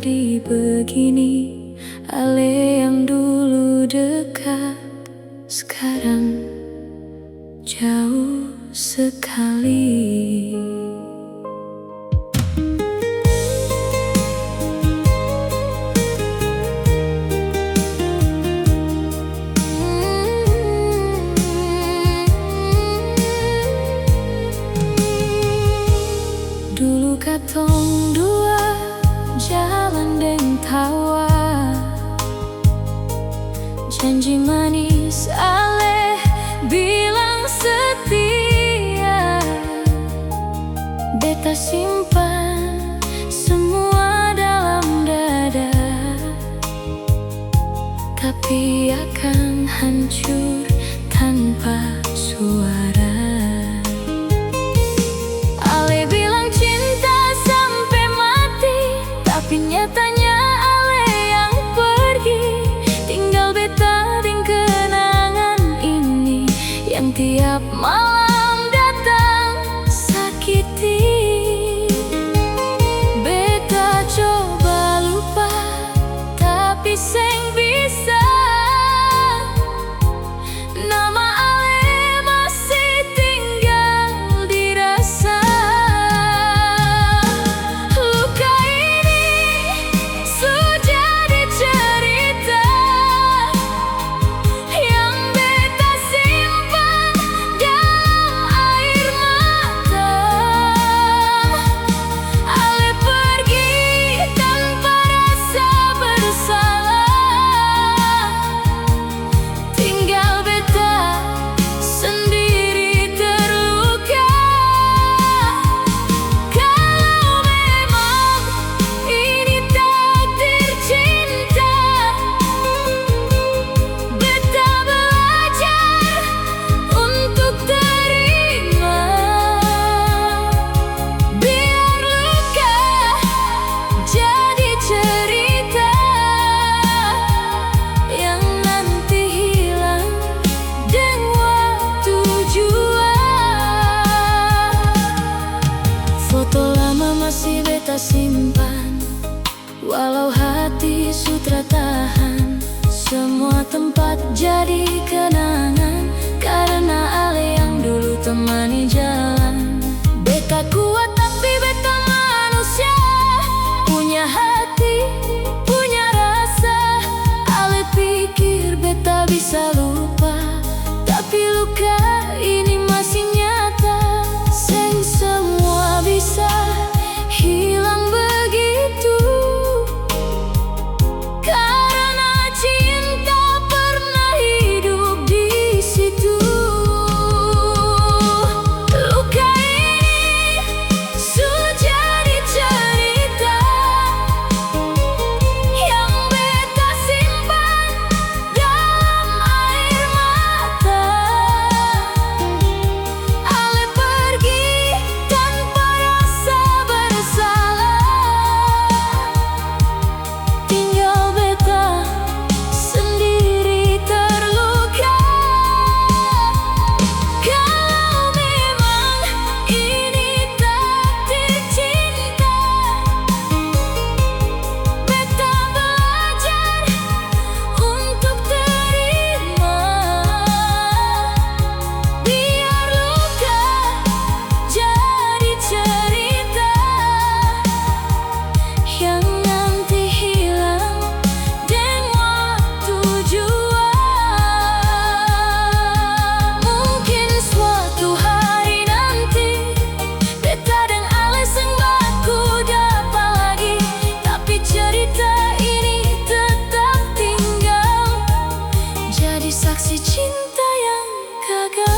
jadi begini. Ale yang dulu dekat sekarang jauh sekali. Dulu katong dua jalan deng tawa, janji manis ale bilang setia. Beta simpan semua dalam dada, tapi akan hancur tanpa suara. Ale bilang cinta sampai mati, tapi nyatanya ale yang pergi. Tinggal beta dengan kenangan ini yang tiap malam datang sakiti. Beta coba lupa, tapi seng bisa. Nama ale masih tinggal di rasa. Luka ini sudah dicerita yang beta simpan dalam air mata. Ale pergi tanpa rasa bersalah, tinggal beta sendiri terluka. Kalau memang ini takdir cinta, beta belajar untuk terima. Biar luka jadi cerita yang nanti hilang dengan waktu jua. Foto lama masih beta simpan, walau hati sutra tahan. Semua tempat jadi kenangan, karena ale yang dulu temani jalan. Beta kuat tapi beta manusia, punya hati, punya rasa. Ale pikir beta bisa lupa, tapi luka ini masih nyata. Seng semua bisa hilang begitu, karena cinta pernah hidup di situ. Luka ini sudah dicerita yang beta simpan dalam air mata. Ale pergi tanpa rasa bersalah, tinggal beta sendiri terluka. Kalau memang ini takdir cinta, beta belajar untuk terima. Biar luka jadi cerita yang nanti hilang dengan waktu jua. Mungkin suatu hari nanti beta dan ale seng baku dapa lagi, tapi cerita ini tetap tinggal jadi saksi cinta yang gagal.